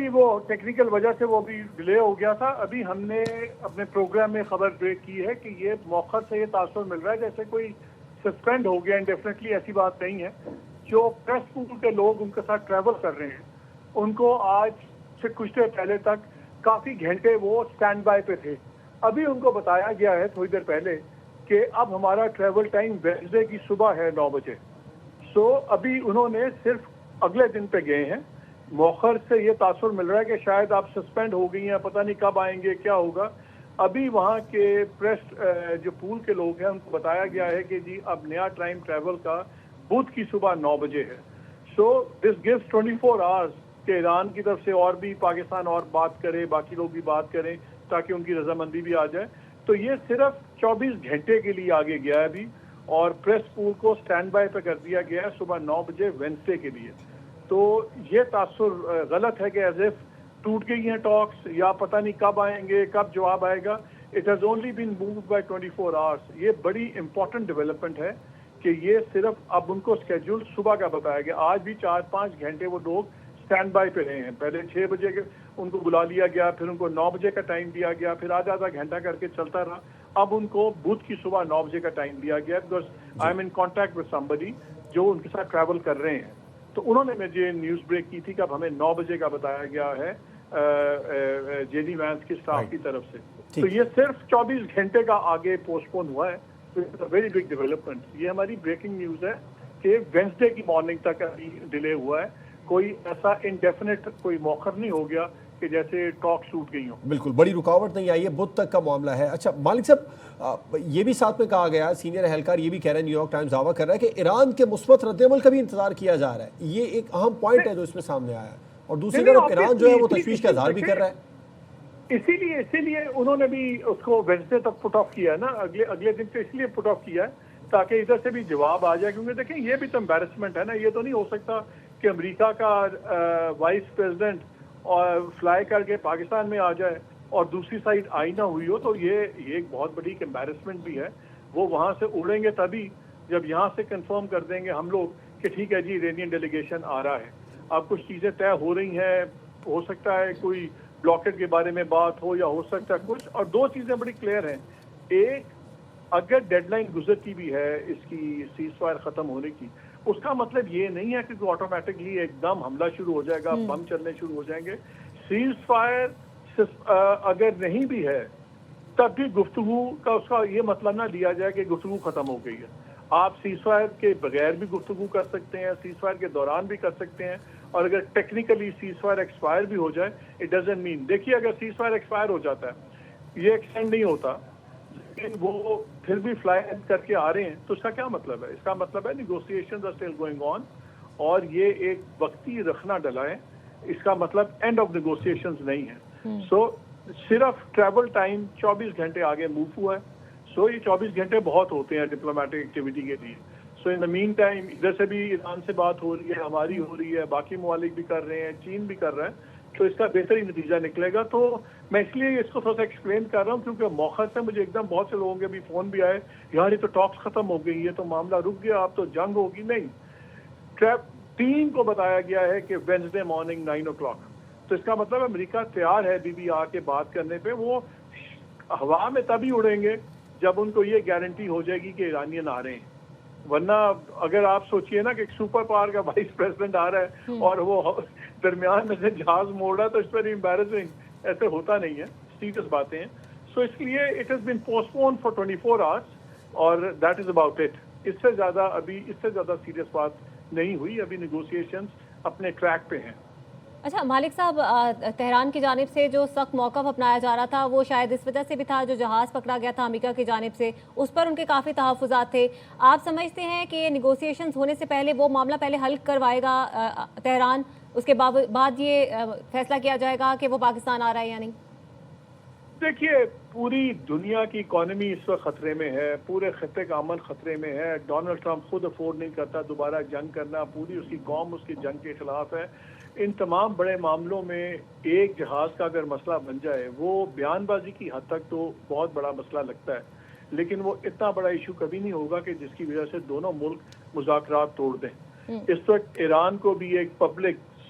جی وہ ٹیکنیکل وجہ سے وہ بھی ڈیلے ہو گیا تھا. ابھی ہم نے اپنے پروگرام میں خبر بریک کی ہے کہ یہ موخر سے یہ تاثر مل رہا ہے جیسے کوئی سسپینڈ ہو گیا. انڈیفینیٹلی ایسی بات نہیں ہے. جو پریس پول کے لوگ ان کے ساتھ ٹریول کر رہے ہیں ان کو آج سے کچھ دیر پہلے تک کافی گھنٹے وہ اسٹینڈ بائی پہ تھے. ابھی ان کو بتایا گیا ہے تھوڑی دیر پہلے کہ اب ہمارا ٹریول ٹائم ویڈنسڈے کی صبح ہے 9 بجے. سو ابھی انہوں نے صرف اگلے دن پہ گئے ہیں. موخر سے یہ تاثر مل رہا ہے کہ شاید آپ سسپینڈ ہو گئی ہیں, پتہ نہیں کب آئیں گے, کیا ہوگا. ابھی وہاں کے پریس جو پول کے لوگ ہیں ان کو بتایا گیا ہے کہ جی اب نیا ٹائم ٹریول کا بدھ کی صبح 9 بجے ہے. سو دس گیوز 24 آورس کہ ایران کی طرف سے اور بھی پاکستان اور بات کرے, باقی لوگ بھی بات کریں تاکہ ان کی رضامندی بھی آ جائے. تو یہ صرف 24 گھنٹے کے لیے آگے گیا ہے ابھی, اور پریس پول کو سٹینڈ بائی پہ کر دیا گیا ہے صبح 9 بجے وینسڈے کے لیے. تو یہ تاثر غلط ہے کہ ایز ایف ٹوٹ گئی ہیں ٹاکس یا پتہ نہیں کب آئیں گے, کب جواب آئے گا. It has only been moved by 24 hours. یہ بڑی امپورٹنٹ ڈیولپمنٹ ہے کہ یہ صرف اب ان کو اسکیڈول صبح کا بتایا گیا. آج بھی 4-5 گھنٹے وہ لوگ اسٹینڈ بائی پہ رہے ہیں. پہلے 6 بجے کے ان کو بلا لیا گیا, پھر ان کو 9 بجے کا ٹائم دیا گیا, پھر آدھا گھنٹہ کر کے چلتا رہا. اب ان کو بدھ کی صبح 9 بجے کا ٹائم دیا گیا because I am in contact with somebody جو ان کے ساتھ ٹریول کر رہے ہیں. تو انہوں نے مجھے نیوز بریک کی تھی کہ اب ہمیں 9 بجے کا بتایا گیا ہے جے ڈی وینس کے اسٹاف کی طرف سے. تو یہ صرف 24 گھنٹے کا آگے پوسٹ پون ہوا ہے. تو it's a very big development. یہ ہماری بریکنگ نیوز ہے کہ وینسڈے کی مارننگ تک ابھی ڈیلے ہوا ہے. کوئی ایسا انڈیفینٹ کوئی موخر نہیں ہو گیا کہ جیسے ٹاک ٹوٹ گئی ہوں. بالکل بڑی رکاوٹ نہیں آئی ہے, بدھ تک کا معاملہ ہے. اچھا مالک صاحب, یہ بھی ساتھ میں کہا گیا, سینئر اہلکار یہ بھی کہہ رہے ہیں, نیو یارک ٹائمز دعویٰ کر رہا ہے کہ ایران کے مثبت رد عمل کا بھی انتظار کیا جا رہا ہے. یہ ایک اہم پوائنٹ ہے جو اس میں سامنے آیا ہے. اور دوسری طرف ایران جو ہے وہ تشویش کا اظہار بھی کر رہا ہے. اسی لیے انہوں نے بھی اس کو ویڈنسڈے تک پٹ آف کیا ہے نا, اگلے دن سے اس لیے پٹ آف کیا ہے تاکہ ادھر سے بھی جواب آ جائے. کیونکہ دیکھیں یہ بھی تو امبیرسمنٹ ہے نا. یہ تو نہیں ہو سکتا کہ امریکہ کا وائس پریزیڈنٹ اور فلائی کر کے پاکستان میں آ جائے اور دوسری سائڈ آئی نہ ہوئی ہو. تو یہ ایک بہت بڑی امبیرسمنٹ بھی ہے. وہ وہاں سے اڑیں گے تبھی جب یہاں سے کنفرم کر دیں گے ہم لوگ کہ ٹھیک ہے جی ایرانین ڈیلیگیشن آ رہا ہے. اب کچھ چیزیں طے ہو رہی ہیں, ہو سکتا ہے کوئی بلاکٹ کے بارے میں بات ہو یا ہو سکتا ہے کچھ. اور 2 چیزیں بڑی کلیئر ہیں. ایک, اگر ڈیڈ لائن گزرتی بھی ہے اس کی سیز فائر ختم ہونے کی, اس کا مطلب یہ نہیں ہے کہ آٹومیٹکلی ایک دم حملہ شروع ہو جائے گا, بم چلنے شروع ہو جائیں گے. سیز فائر اگر نہیں بھی ہے تب بھی گفتگو کا اس کا یہ مطلب نہ لیا جائے کہ گفتگو ختم ہو گئی ہے. آپ سیز فائر کے بغیر بھی گفتگو کر سکتے ہیں, سیز فائر کے دوران بھی کر سکتے ہیں. اور اگر ٹیکنیکلی سیز فائر ایکسپائر بھی ہو جائے اٹ ڈزنٹ مین. دیکھیے اگر سیز فائر ایکسپائر ہو جاتا ہے, یہ ایکسٹینڈ نہیں ہوتا, لیکن وہ پھر بھی فلائی کر کے آ رہے ہیں, تو اس کا کیا مطلب ہے؟ اس کا مطلب ہے negotiations are still going on, اور یہ ایک وقتی رکھنا ڈلا ہے. اس کا مطلب اینڈ آف نیگوسیشنز نہیں ہے. سو صرف ٹریول ٹائم 24 گھنٹے آگے موو ہوا ہے. سو یہ 24 گھنٹے بہت ہوتے ہیں ڈپلومیٹک ایکٹیویٹی کے لیے. سو ان دا مین ٹائم ادھر سے بھی ایران سے بات ہو رہی ہے, ہماری ہو رہی ہے, باقی ممالک بھی کر رہے ہیں, چین بھی کر رہا ہے. تو اس کا بہترین نتیجہ نکلے گا. تو میں اس لیے اس کو تھوڑا سا ایکسپلین کر رہا ہوں کیونکہ موخر سے مجھے ایک دم بہت سے لوگوں کے بھی فون بھی آئے, یار یہ تو ٹاکس ختم ہو گئی, یہ تو معاملہ رک گیا, اب تو جنگ ہوگی. نہیں, ٹیم کو بتایا گیا ہے کہ وینسڈے مارننگ 9 o'clock. تو اس کا مطلب امریکہ تیار ہے بھی آ کے بات کرنے پہ. وہ ہوا میں تبھی اڑیں گے جب ان کو یہ گارنٹی ہو جائے گی کہ ایرانین آ رہے ہیں. ورنہ اگر آپ سوچئے نا کہ ایک سپر پاور کا وائس پریزیڈنٹ آ رہا ہے اور وہ درمیان میں سے جہاز موڑ رہا ہے, تو اس پر امبیرسنگ. ایسے ہوتا نہیں ہے, سیریس باتیں ہیں. سو اس لیے it has been postpone for 24 hours اور دیٹ از اباؤٹ اٹ. اس سے زیادہ سیریس بات نہیں ہوئی. ابھی نیگوسیشنز اپنے ٹریک پہ ہیں. اچھا مالک صاحب, تہران کی جانب سے جو سخت موقف اپنایا جا رہا تھا وہ شاید اس وجہ سے بھی تھا جو جہاز پکڑا گیا تھا امریکہ کی جانب سے, اس پر ان کے کافی تحفظات تھے. آپ سمجھتے ہیں کہ نیگوسیشنز ہونے سے پہلے وہ معاملہ پہلے حل کروائے گا تہران, اس کے بعد یہ فیصلہ کیا جائے گا کہ وہ پاکستان آ رہا ہے یا نہیں؟ دیکھیے پوری دنیا کی اکانومی اس وقت خطرے میں ہے, پورے خطے کا امن خطرے میں ہے. ڈونلڈ ٹرمپ خود افورڈ نہیں کرتا دوبارہ جنگ کرنا, پوری اس کی قوم اس کی جنگ کے خلاف ہے. ان تمام بڑے معاملوں میں ایک جہاز کا اگر مسئلہ بن جائے, وہ بیان بازی کی حد تک تو بہت بڑا مسئلہ لگتا ہے, لیکن وہ اتنا بڑا ایشو کبھی نہیں ہوگا کہ جس کی وجہ سے دونوں ملک مذاکرات توڑ دیں. اس وقت ایران کو بھی ایک پبلک